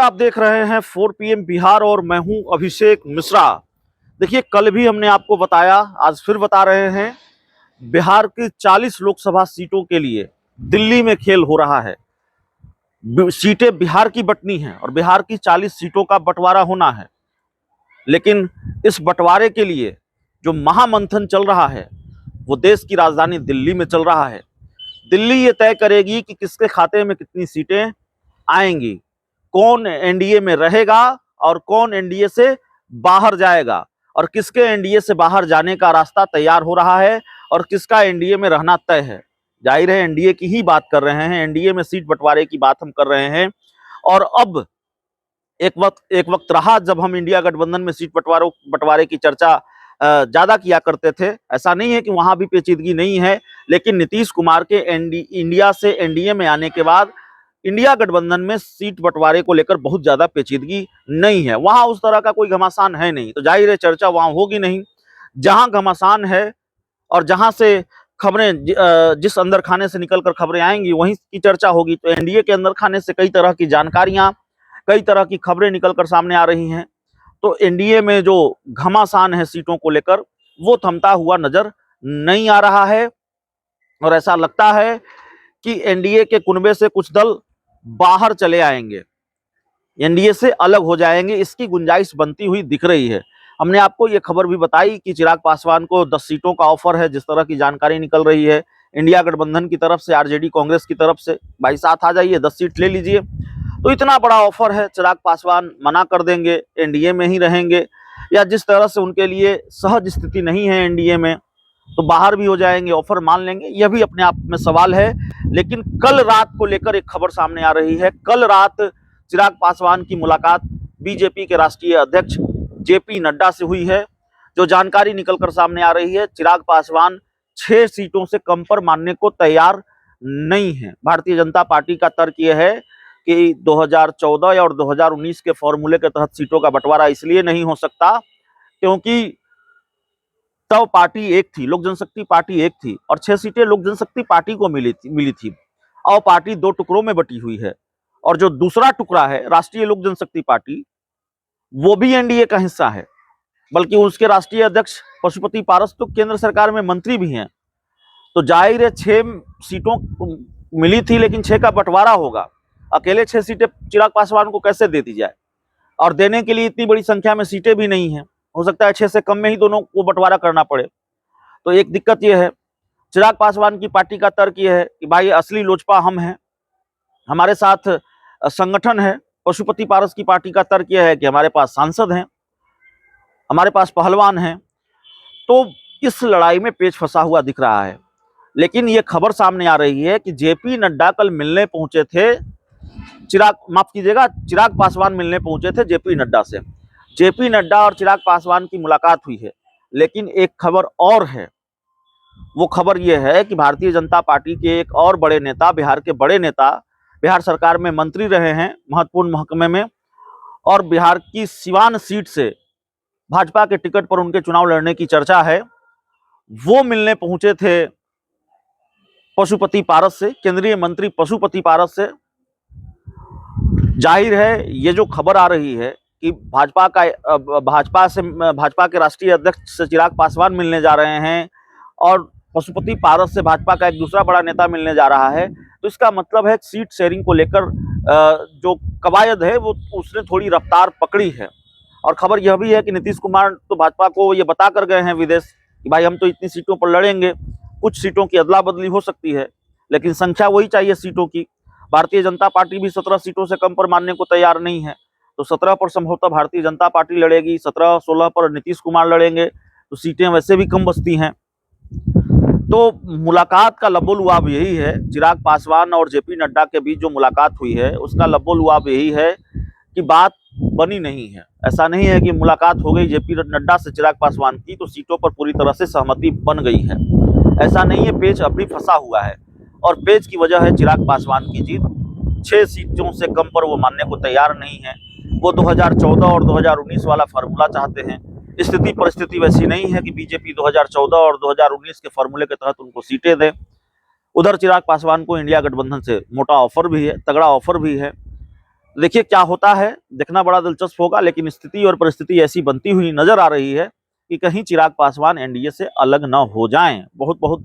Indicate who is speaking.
Speaker 1: आप देख रहे हैं 4 PM बिहार और मैं हूं अभिषेक मिश्रा। देखिए, कल भी हमने आपको बताया, आज फिर बता रहे हैं, बिहार की 40 लोकसभा सीटों के लिए दिल्ली में खेल हो रहा है। सीटें बिहार की बंटनी हैं और बिहार की 40 सीटों का बंटवारा होना है। लेकिन इस बंटवारे के लिए जो महामंथन चल रहा है वो देश की राजधानी दिल्ली में चल रहा है। दिल्ली ये तय करेगी कि किसके खाते में कितनी सीटें आएंगी, कौन एनडीए में रहेगा और कौन एनडीए से बाहर जाएगा, और किसके एनडीए से बाहर जाने का रास्ता तैयार हो रहा है और किसका एनडीए में रहना तय है। जाहिर है एनडीए की ही बात कर रहे हैं, एनडीए में सीट बंटवारे की बात हम कर रहे हैं। और अब एक वक्त रहा जब हम इंडिया गठबंधन में सीट बंटवारे की चर्चा ज्यादा किया करते थे। ऐसा नहीं है कि वहां भी पेचीदगी नहीं है, लेकिन नीतीश कुमार के इंडिया से एनडीए में आने के बाद इंडिया गठबंधन में सीट बंटवारे को लेकर बहुत ज्यादा पेचीदगी नहीं है। वहां उस तरह का कोई घमासान है नहीं, तो जाहिर है चर्चा वहां होगी नहीं। जहां घमासान है और जहां से खबरें जिस अंदर खाने से निकलकर खबरें आएंगी वहीं की चर्चा होगी। तो एनडीए के अंदर खाने से कई तरह की जानकारियां, कई तरह की खबरें निकलकर सामने आ रही हैं। तो एनडीए में जो घमासान है सीटों को लेकर वो थमता हुआ नजर नहीं आ रहा है, और ऐसा लगता है कि एनडीए के कुनबे से कुछ दल बाहर चले आएंगे, एनडीए से अलग हो जाएंगे, इसकी गुंजाइश बनती हुई दिख रही है। हमने आपको ये खबर भी बताई कि चिराग पासवान को 10 सीटों का ऑफर है, जिस तरह की जानकारी निकल रही है इंडिया गठबंधन की तरफ से, आरजेडी कांग्रेस की तरफ से, भाई साथ आ जाइए 10 सीट ले लीजिए। तो इतना बड़ा ऑफर है, चिराग पासवान मना कर देंगे, एनडीए में ही रहेंगे, या जिस तरह से उनके लिए सहज स्थिति नहीं है एनडीए में तो बाहर भी हो जाएंगे, ऑफर मान लेंगे, यह भी अपने आप में सवाल है। लेकिन कल रात को लेकर एक खबर सामने आ रही है। कल रात चिराग पासवान की मुलाकात बीजेपी के राष्ट्रीय अध्यक्ष जेपी नड्डा से हुई है। जो जानकारी निकलकर सामने आ रही है, चिराग पासवान 6 सीटों से कम पर मानने को तैयार नहीं है। भारतीय जनता पार्टी का तर्क यह है कि 2014 और 2019 के फॉर्मूले के तहत सीटों का बंटवारा इसलिए नहीं हो सकता क्योंकि तब पार्टी एक थी, लोक जनशक्ति पार्टी एक थी, और 6 सीटें लोक जनशक्ति पार्टी को मिली थी। और पार्टी 2 टुकड़ों में बटी हुई है, और जो दूसरा टुकड़ा है राष्ट्रीय लोक जनशक्ति पार्टी, वो भी एनडीए का हिस्सा है, बल्कि उसके राष्ट्रीय अध्यक्ष पशुपति पारस तो केंद्र सरकार में मंत्री भी हैं। तो जाहिर है 6 सीटों मिली थी, लेकिन 6 का बंटवारा होगा। अकेले 6 सीटें चिराग पासवान को कैसे दे दी जाए, और देने के लिए इतनी बड़ी संख्या में सीटें भी नहीं है। हो सकता है 6 से कम में ही दोनों को बंटवारा करना पड़े। तो एक दिक्कत यह है, चिराग पासवान की पार्टी का तर्क यह है कि भाई असली लोजपा हम हैं, हमारे साथ संगठन है। पशुपति पारस की पार्टी का तर्क यह है कि हमारे पास सांसद हैं, हमारे पास पहलवान हैं। तो इस लड़ाई में पेच फंसा हुआ दिख रहा है। लेकिन यह खबर सामने आ रही है कि जेपी नड्डा कल मिलने पहुंचे थे, चिराग पासवान मिलने पहुंचे थे जेपी नड्डा से। जेपी नड्डा और चिराग पासवान की मुलाकात हुई है। लेकिन एक खबर और है, वो खबर यह है कि भारतीय जनता पार्टी के एक और बड़े नेता, बिहार के बड़े नेता, बिहार सरकार में मंत्री रहे हैं महत्वपूर्ण महकमे में, और बिहार की सिवान सीट से भाजपा के टिकट पर उनके चुनाव लड़ने की चर्चा है, वो मिलने पहुंचे थे पशुपति पारस से, केंद्रीय मंत्री पशुपति पारस से। जाहिर है ये जो खबर आ रही है कि भाजपा के राष्ट्रीय अध्यक्ष से चिराग पासवान मिलने जा रहे हैं और पशुपति पारस से भाजपा का एक दूसरा बड़ा नेता मिलने जा रहा है, तो इसका मतलब है सीट शेयरिंग को लेकर जो कवायद है वो उसने थोड़ी रफ्तार पकड़ी है। और खबर यह भी है कि नीतीश कुमार तो भाजपा को ये बता कर गए हैं विदेश कि भाई हम तो इतनी सीटों पर लड़ेंगे, कुछ सीटों की अदला बदली हो सकती है लेकिन संख्या वही चाहिए सीटों की। भारतीय जनता पार्टी भी 17 सीटों से कम पर मानने को तैयार नहीं है, तो 17 पर संभवतः भारतीय जनता पार्टी लड़ेगी, 17-16 पर नीतीश कुमार लड़ेंगे, तो सीटें वैसे भी कम बचती हैं। तो मुलाकात का लबोलुआब यही है, चिराग पासवान और जेपी नड्डा के बीच जो मुलाकात हुई है उसका लबोलुआब यही है कि बात बनी नहीं है। ऐसा नहीं है कि मुलाकात हो गई जेपी नड्डा से चिराग पासवान की तो सीटों पर पूरी तरह से सहमति बन गई है, ऐसा नहीं है। पेच अभी फंसा हुआ है, और पेच की वजह है चिराग पासवान की जीत। 6 सीटों से कम पर वो मानने को तैयार नहीं है। वो 2014 और 2019 वाला फार्मूला चाहते हैं। स्थिति परिस्थिति वैसी नहीं है कि बीजेपी 2014 और 2019 के फार्मूले के तहत उनको सीटें दे। उधर चिराग पासवान को इंडिया गठबंधन से मोटा ऑफर भी है, तगड़ा ऑफर भी है। देखिए क्या होता है, देखना बड़ा दिलचस्प होगा, लेकिन स्थिति और परिस्थिति ऐसी बनती हुई नजर आ रही है कि कहीं चिराग पासवान एनडीए से अलग न हो जाएं। बहुत बहुत